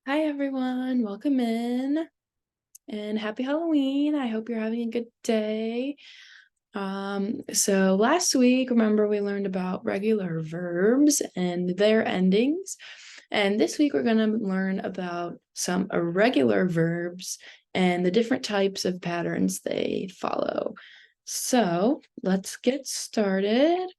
Hi everyone, welcome in and happy Halloween. I hope you're having a good day. So last week, remember we learned about regular verbs and their endings. And this week we're going to learn about some irregular verbs and the different types of patterns they follow. So let's get started.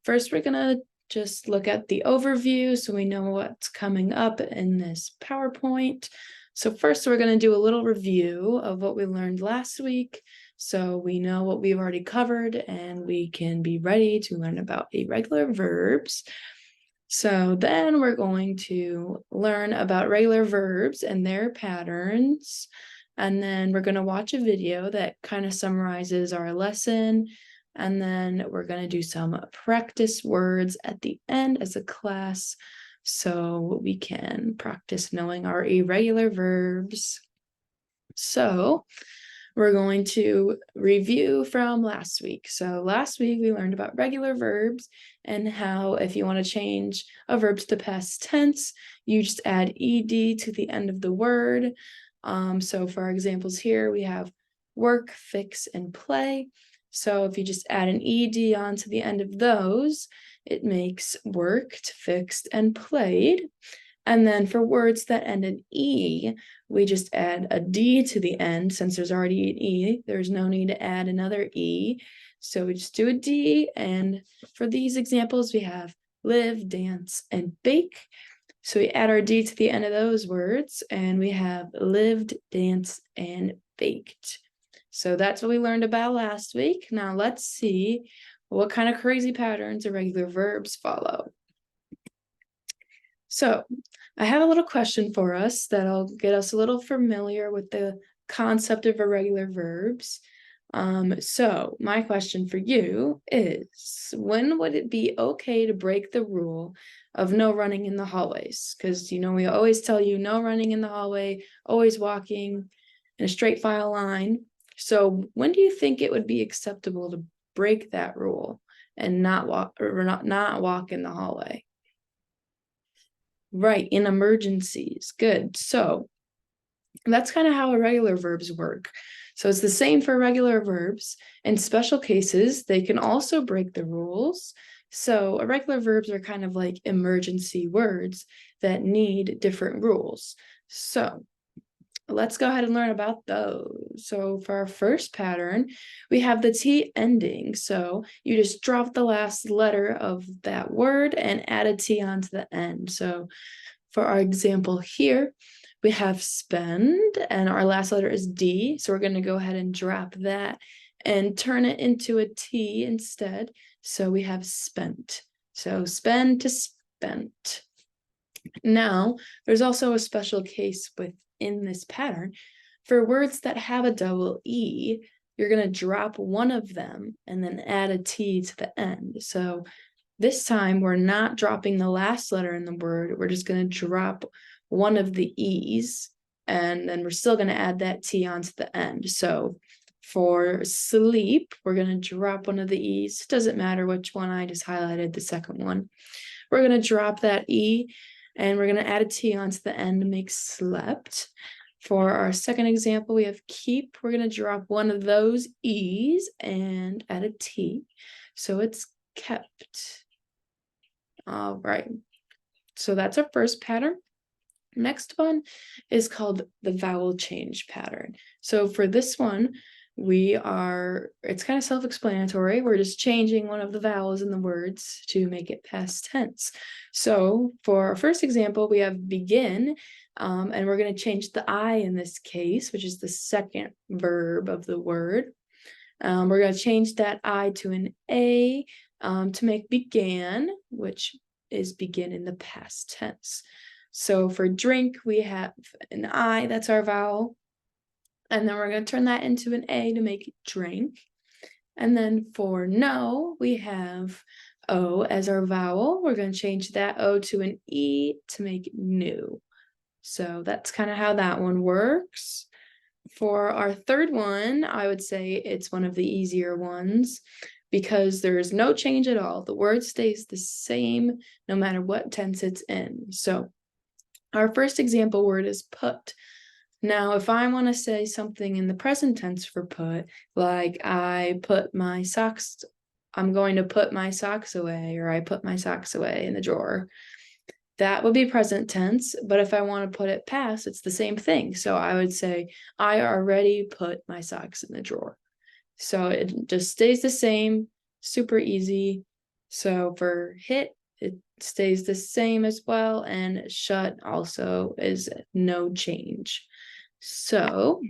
First, we're going to just look at the overview so we know what's coming up in this PowerPoint. So first, we're going to do a little review of what we learned last week so we know what we've already covered and we can be ready to learn about irregular verbs. So then we're going to learn about regular verbs and their patterns. And then we're going to watch a video that kind of summarizes our lesson. And then we're going to do some practice words at the end as a class so we can practice knowing our irregular verbs. So we're going to review from last week. So last week we learned about regular verbs and how if you want to change a verb to the past tense, you just add ed to the end of the word. So for our examples here, we have work, fix, and play. So if you just add an ed onto the end of those, it makes worked, fixed, and played. And then for words that end in E, we just add a D to the end. Since there's already an E, there's no need to add another E. So we just do a D. And for these examples, we have live, dance, and bake. So we add our D to the end of those words, and we have lived, danced, and baked. So that's what we learned about last week. Now let's see what kind of crazy patterns irregular verbs follow. So I have a little question for us that'll get us a little familiar with the concept of irregular verbs. So my question for you is, when would it be okay to break the rule of no running in the hallways? Because, we always tell you no running in the hallway, always walking in a straight file line. So when do you think it would be acceptable to break that rule and not walk in the hallway? Right, in emergencies. Good. So that's kind of how irregular verbs work. So it's the same for regular verbs. In special cases, they can also break the rules. So irregular verbs are kind of like emergency words that need different rules. So let's go ahead and learn about those. So for our first pattern, we have the T ending. So you just drop the last letter of that word and add a T onto the end. So for our example here, we have spend and our last letter is D. So we're going to go ahead and drop that and turn it into a T instead. So we have spent. So spend to spent. Now, there's also a special case within this pattern. For words that have a double E, you're going to drop one of them and then add a T to the end. So this time, we're not dropping the last letter in the word. We're just going to drop one of the E's, and then we're still going to add that T onto the end. So for sleep, we're going to drop one of the E's. Doesn't matter which one, I just highlighted the second one. We're going to drop that E, and we're going to add a T onto the end to make slept. For our second example, we have keep. We're going to drop one of those E's and add a T. So it's kept. All right. So that's our first pattern. Next one is called the vowel change pattern. So for this one, it's kind of self-explanatory. We're just changing one of the vowels in the words to make it past tense. So for our first example, we have begin, and we're going to change the I in this case, which is the second verb of the word. We're going to change that I to an A to make began, which is begin in the past tense. So for drink, we have an I, that's our vowel. And then we're going to turn that into an A to make it drink. And then for no, we have O as our vowel. We're going to change that O to an E to make it new. So that's kind of how that one works. For our third one, I would say it's one of the easier ones because there's no change at all. The word stays the same no matter what tense it's in. So Our first example word is put. Now, if I want to say something in the present tense for put, like I'm going to put my socks away, or I put my socks away in the drawer, that would be present tense. But if I want to put it past, it's the same thing. So I would say, I already put my socks in the drawer. So it just stays the same, super easy. So for hit, it stays the same as well, and shut also is no change. So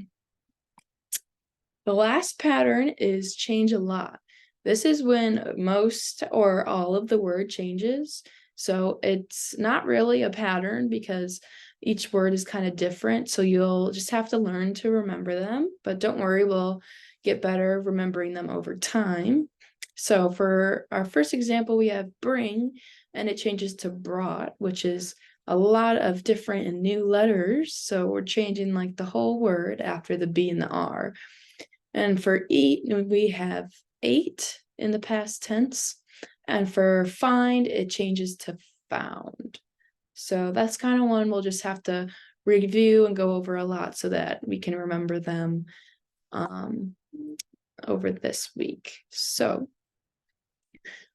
the last pattern is change a lot. This is when most or all of the word changes. So it's not really a pattern because each word is kind of different. So you'll just have to learn to remember them, but don't worry, we'll get better remembering them over time. So for our first example, we have bring, and it changes to brought, which is a lot of different and new letters. So we're changing like the whole word after the B and the R. And for eat, we have ate in the past tense. And for find, it changes to found. So that's kind of one we'll just have to review and go over a lot so that we can remember them over this week. So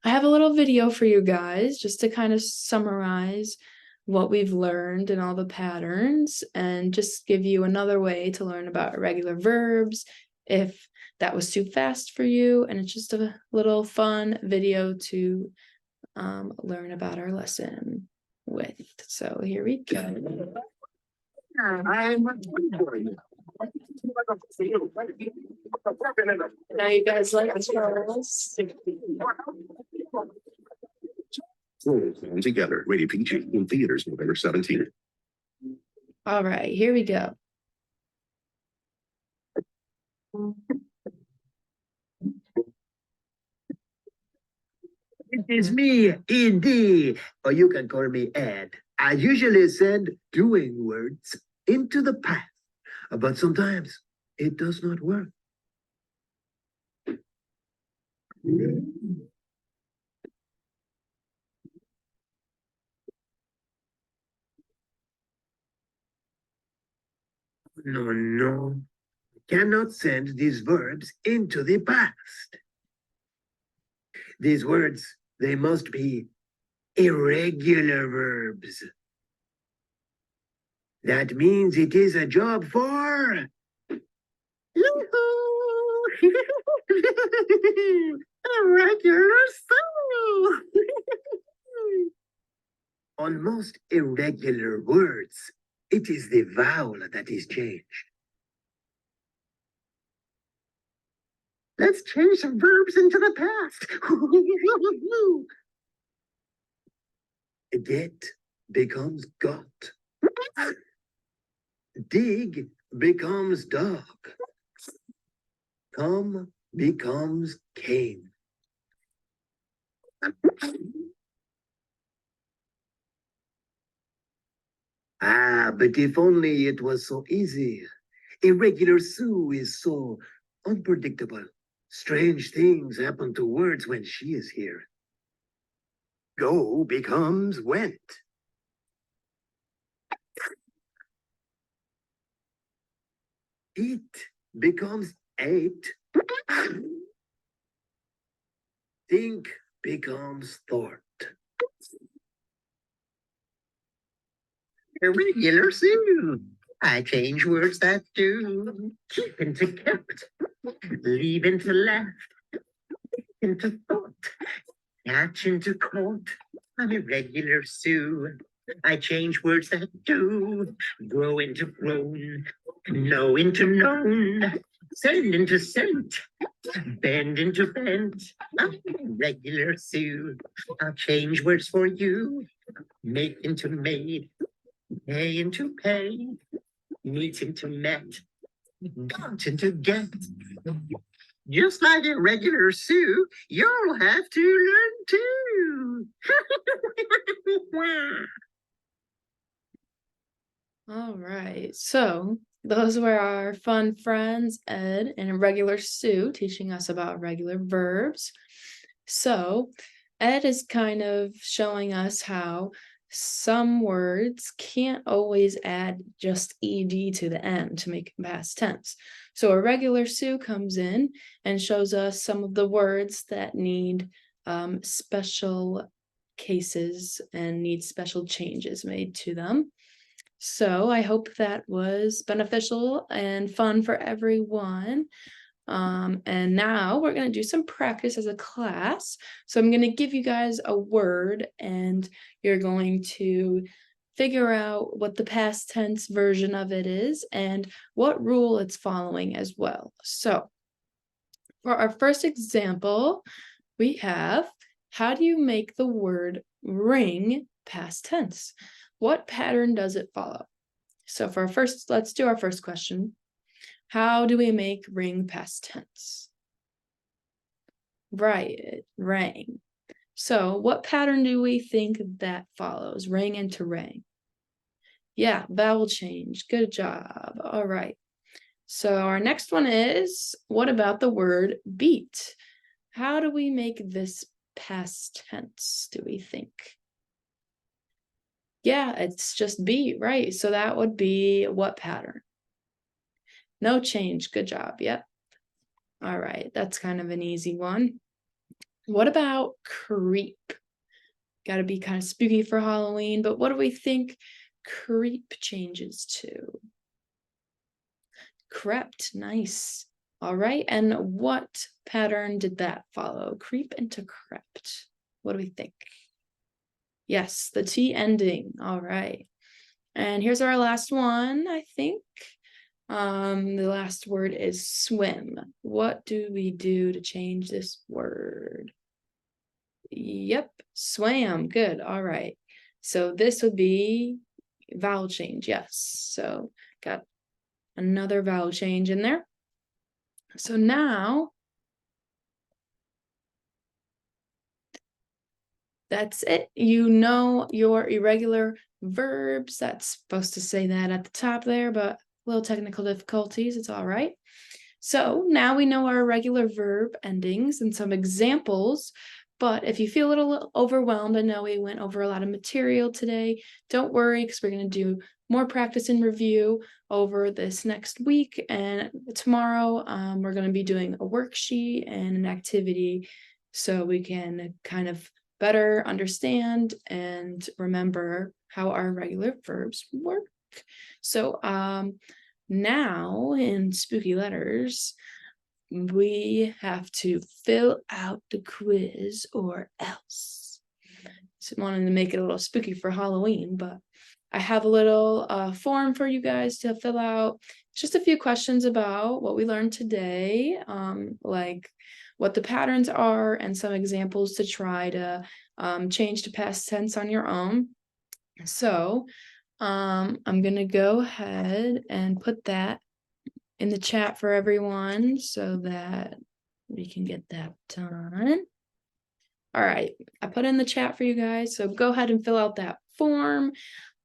I have a little video for you guys just to kind of summarize what we've learned and all the patterns, and just give you another way to learn about irregular verbs if that was too fast for you. And it's just a little fun video to learn about our lesson with. So here we go. Now you guys like Charles. Together, Radio PG in theaters November 17th. All right, here we go. It is me, Indy, or you can call me Ed. I usually send doing words into the past, but sometimes it does not work. No. Cannot send these verbs into the past. These words, they must be irregular verbs. That means it is a job for irregular Sue. On most irregular words, it is the vowel that is changed. Let's change some verbs into the past. Get becomes got. Dig becomes dog. Come becomes came. But if only it was so easy. Irregular Sue is so unpredictable. Strange things happen to words when she is here. Go becomes went. Eat becomes ate. Think becomes thought. Irregular Sue. I change words that do. Keep into kept. Leave into left. Into thought. Catch into caught. I'm irregular Sue. I change words that do. Grow into grown. Know into known. Send into sent. Bend into bent. I'm irregular Sue. I'll change words for you. Make into made. Pay into pay. Meet into met. Got into get. Just like irregular Sue, you'll have to learn too. All right, so those were our fun friends, Ed and Irregular Sue, teaching us about regular verbs. So Ed is kind of showing us how some words can't always add just ed to the end to make it past tense. So Irregular Sue comes in and shows us some of the words that need special cases and need special changes made to them. So I hope that was beneficial and fun for everyone. And now we're going to do some practice as a class. So I'm going to give you guys a word and you're going to figure out what the past tense version of it is and what rule it's following as well. So for our first example, we have, how do you make the word ring past tense? What pattern does it follow? So for our first, let's do our first question. How do we make ring past tense? Right, it rang. So what pattern do we think that follows? Ring into ring. Yeah, vowel change. Good job. All right. So our next one is, what about the word beat? How do we make this past tense, do we think? Yeah, it's just beat, right? So that would be what pattern? No change. Good job. Yep. All right. That's kind of an easy one. What about creep? Got to be kind of spooky for Halloween, but what do we think creep changes to? Crept. Nice. All right. And what pattern did that follow? Creep into crept. What do we think? Yes, the T ending. All right. And here's our last one, I think. The last word is swim. What do we do to change this word? Yep, swam. Good. All right. So this would be vowel change. Yes. So got another vowel change in there. So now that's it. You know your irregular verbs. That's supposed to say that at the top there, but little technical difficulties. It's all right. So now we know our irregular verb endings and some examples. But if you feel a little overwhelmed, I know we went over a lot of material today. Don't worry, because we're going to do more practice and review over this next week. And tomorrow, we're going to be doing a worksheet and an activity so we can kind of better understand and remember how our regular verbs work. So now in spooky letters, we have to fill out the quiz or else. So wanted to make it a little spooky for Halloween, but I have a little form for you guys to fill out. Just a few questions about what we learned today, like what the patterns are and some examples to try to change to past tense on your own. So I'm gonna go ahead and put that in the chat for everyone so that we can get that done. All right, I put in the chat for you guys, so go ahead and fill out that form.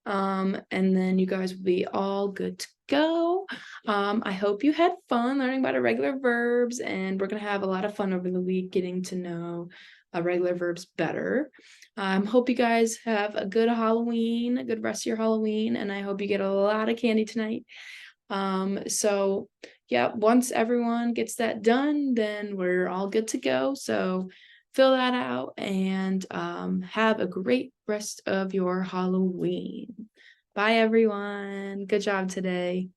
And then you guys will be all good to go. I hope you had fun learning about irregular verbs, and we're gonna have a lot of fun over the week getting to know irregular verbs better. Hope you guys have a good Halloween, a good rest of your Halloween, and I hope you get a lot of candy tonight. So yeah, once everyone gets that done, then we're all good to go. So fill that out and have a great rest of your Halloween. Bye, everyone. Good job today.